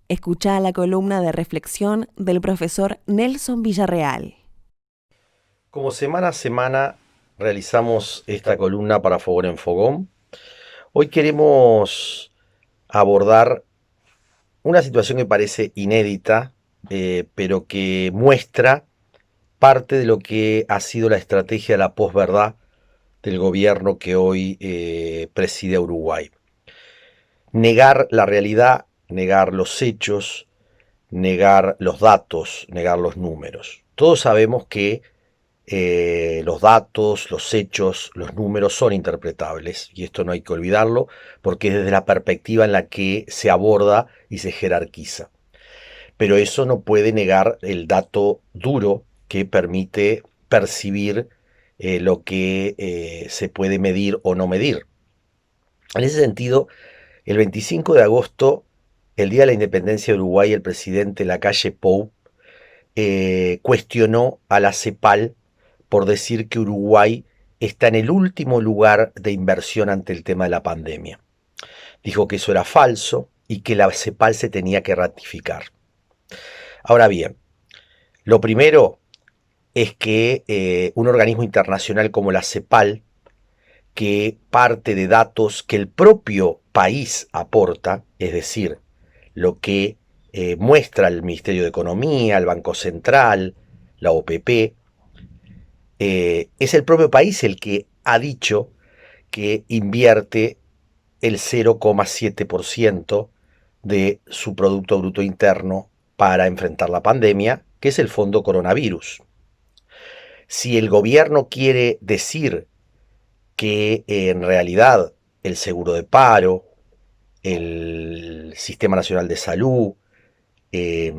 Escuchá la columna de reflexión del profesor Nelson Villarreal. Como semana a semana realizamos esta columna para Fogón en Fogón, hoy queremos abordar una situación que parece inédita, pero que muestra parte de lo que ha sido la estrategia de la posverdad del gobierno que hoy preside a Uruguay. Negar la realidad, negar los hechos, negar los datos, negar los números. Todos sabemos que los datos, los hechos, los números son interpretables y esto no hay que olvidarlo porque es desde la perspectiva en la que se aborda y se jerarquiza. Pero eso no puede negar el dato duro que permite percibir lo que se puede medir o no medir. En ese sentido, el 25 de agosto, el día de la independencia de Uruguay, el presidente Lacalle Pou cuestionó a la CEPAL por decir que Uruguay está en el último lugar de inversión ante el tema de la pandemia. Dijo que eso era falso y que la CEPAL se tenía que ratificar. Ahora bien, lo primero es que un organismo internacional como la CEPAL, que parte de datos que el propio país aporta, es decir, lo que muestra el Ministerio de Economía, el Banco Central, la OPP, es el propio país el que ha dicho que invierte el 0,7% de su Producto Bruto Interno para enfrentar la pandemia, que es el Fondo Coronavirus. Si el gobierno quiere decir que en realidad el seguro de paro, el Sistema Nacional de Salud, eh,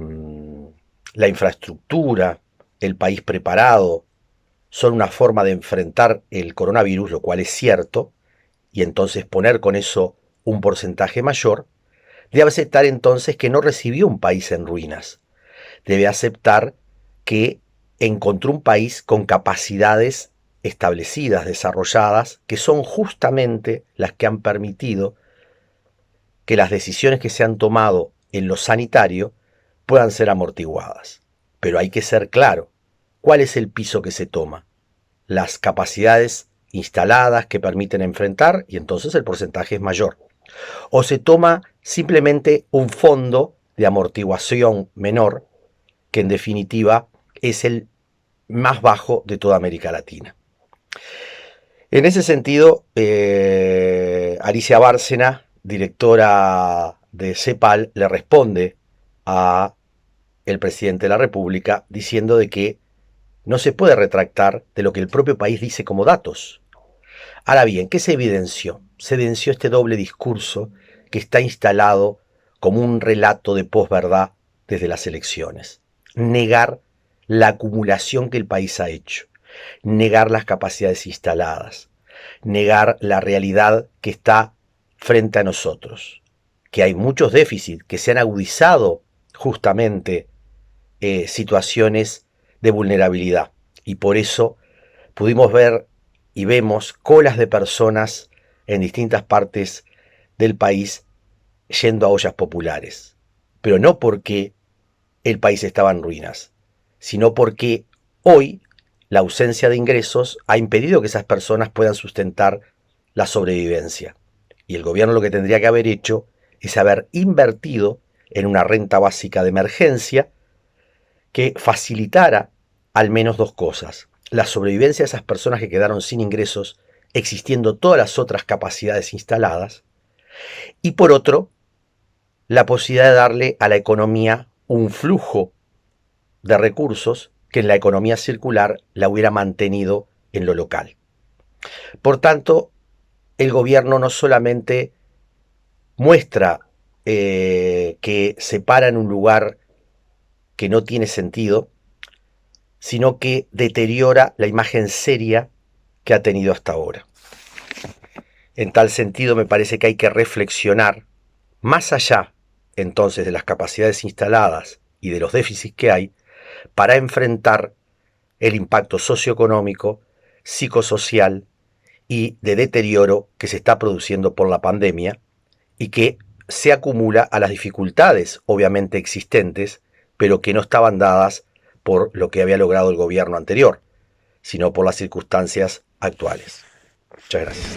la infraestructura, el país preparado, son una forma de enfrentar el coronavirus, lo cual es cierto, y entonces poner con eso un porcentaje mayor, debe aceptar entonces que no recibió un país en ruinas. Debe aceptar que encontró un país con capacidades establecidas, desarrolladas, que son justamente las que han permitido que las decisiones que se han tomado en lo sanitario puedan ser amortiguadas. Pero hay que ser claro, ¿cuál es el piso que se toma? Las capacidades instaladas que permiten enfrentar y entonces el porcentaje es mayor. O se toma simplemente un fondo de amortiguación menor que en definitiva es el más bajo de toda América Latina. En ese sentido, Alicia Bárcena, directora de CEPAL, le responde a el presidente de la República diciendo de que no se puede retractar de lo que el propio país dice como datos. Ahora bien, ¿qué se evidenció? Se evidenció este doble discurso que está instalado como un relato de posverdad desde las elecciones. Negar la acumulación que el país ha hecho, negar las capacidades instaladas, negar la realidad que está frente a nosotros, que hay muchos déficits que se han agudizado justamente situaciones de vulnerabilidad y por eso pudimos ver y vemos colas de personas en distintas partes del país yendo a ollas populares, pero no porque el país estaba en ruinas, sino porque hoy la ausencia de ingresos ha impedido que esas personas puedan sustentar la sobrevivencia. Y el gobierno lo que tendría que haber hecho es haber invertido en una renta básica de emergencia que facilitara al menos dos cosas: la sobrevivencia de esas personas que quedaron sin ingresos, existiendo todas las otras capacidades instaladas, y por otro, la posibilidad de darle a la economía un flujo de recursos que en la economía circular la hubiera mantenido en lo local. Por tanto, el gobierno no solamente muestra que se para en un lugar que no tiene sentido, sino que deteriora la imagen seria que ha tenido hasta ahora. En tal sentido, me parece que hay que reflexionar más allá entonces de las capacidades instaladas y de los déficits que hay para enfrentar el impacto socioeconómico, psicosocial y de deterioro que se está produciendo por la pandemia y que se acumula a las dificultades obviamente existentes, pero que no estaban dadas por lo que había logrado el gobierno anterior, sino por las circunstancias actuales. Muchas gracias.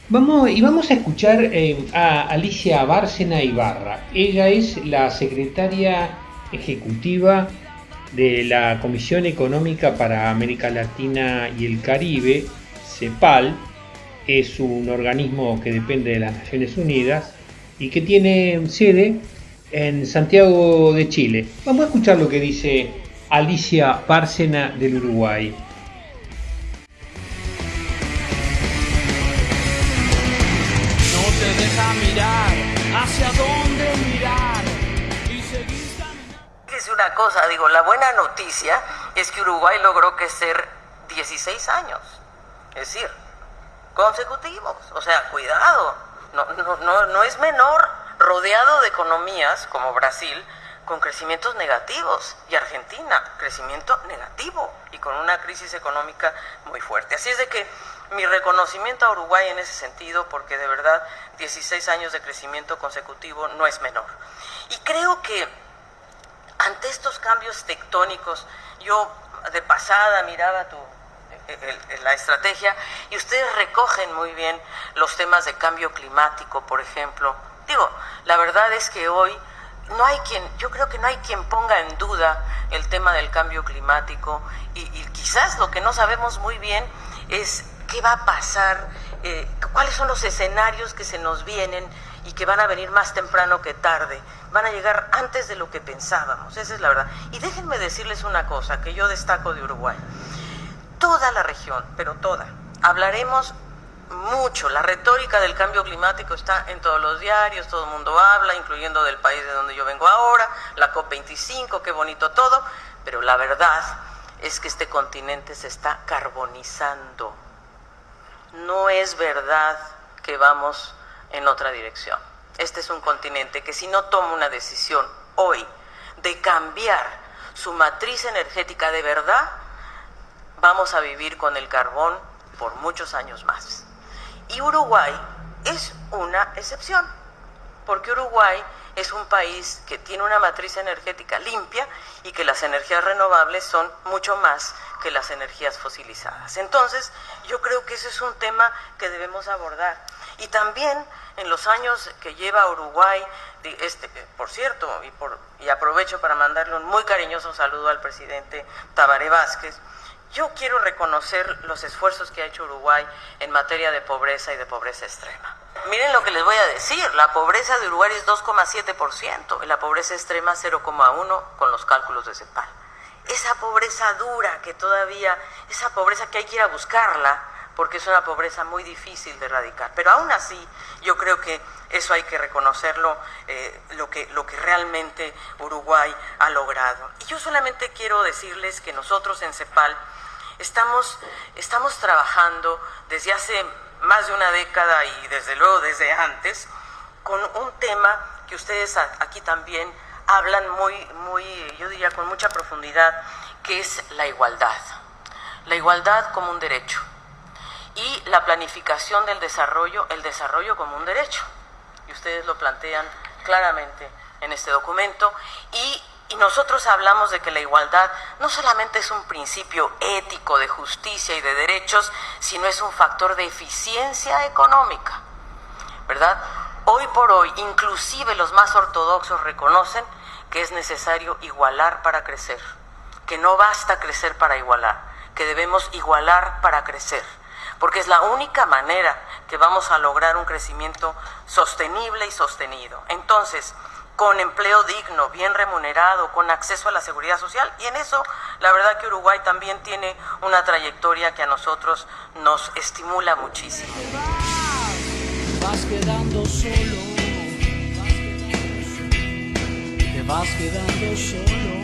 Vamos a escuchar a Alicia Bárcena Ibarra. Ella es la secretaria ejecutiva de la Comisión Económica para América Latina y el Caribe, CEPAL. Es un organismo que depende de las Naciones Unidas y que tiene sede en Santiago de Chile. Vamos a escuchar lo que dice Alicia Bárcena del Uruguay. Deja mirar hacia dónde mirar y seguir caminando. Es una cosa, digo, la buena noticia es que Uruguay logró crecer 16 años, es decir, consecutivos. O sea, cuidado, no es menor, rodeado de economías como Brasil con crecimientos negativos y Argentina, crecimiento negativo y con una crisis económica muy fuerte. Así es de que mi reconocimiento a Uruguay en ese sentido, porque de verdad 16 años de crecimiento consecutivo no es menor. Y creo que ante estos cambios tectónicos, yo de pasada miraba la estrategia y ustedes recogen muy bien los temas de cambio climático, por ejemplo. Digo, la verdad es que hoy yo creo que no hay quien ponga en duda el tema del cambio climático y quizás lo que no sabemos muy bien es qué va a pasar, cuáles son los escenarios que se nos vienen y que van a venir más temprano que tarde, van a llegar antes de lo que pensábamos, esa es la verdad. Y déjenme decirles una cosa que yo destaco de Uruguay, toda la región, pero toda, hablaremos mucho, la retórica del cambio climático está en todos los diarios, todo el mundo habla, incluyendo del país de donde yo vengo ahora, la COP25, qué bonito todo, pero la verdad es que este continente se está carbonizando. No es verdad que vamos en otra dirección. Este es un continente que si no toma una decisión hoy de cambiar su matriz energética de verdad, vamos a vivir con el carbón por muchos años más. Y Uruguay es una excepción, porque Uruguay es un país que tiene una matriz energética limpia y que las energías renovables son mucho más que las energías fosilizadas. Entonces, yo creo que ese es un tema que debemos abordar. Y también en los años que lleva Uruguay, por cierto, y aprovecho para mandarle un muy cariñoso saludo al presidente Tabaré Vázquez, yo quiero reconocer los esfuerzos que ha hecho Uruguay en materia de pobreza y de pobreza extrema. Miren lo que les voy a decir, la pobreza de Uruguay es 2,7% y la pobreza extrema 0,1% con los cálculos de CEPAL. Esa pobreza dura que todavía, esa pobreza que hay que ir a buscarla, porque es una pobreza muy difícil de erradicar. Pero aún así, yo creo que eso hay que reconocerlo, lo que realmente Uruguay ha logrado. Y yo solamente quiero decirles que nosotros en CEPAL estamos trabajando desde hace más de una década y desde luego desde antes, con un tema que ustedes aquí también hablan yo diría con mucha profundidad, que es la igualdad. La igualdad como un derecho. Y la planificación del desarrollo, el desarrollo como un derecho. Y ustedes lo plantean claramente en este documento. Y nosotros hablamos de que la igualdad no solamente es un principio ético de justicia y de derechos, sino es un factor de eficiencia económica, ¿verdad? Hoy por hoy, inclusive los más ortodoxos reconocen que es necesario igualar para crecer, que no basta crecer para igualar, que debemos igualar para crecer, porque es la única manera que vamos a lograr un crecimiento sostenible y sostenido. Entonces, con empleo digno, bien remunerado, con acceso a la seguridad social, y en eso la verdad que Uruguay también tiene una trayectoria que a nosotros nos estimula muchísimo. Vas quedando solo, te vas quedando solo.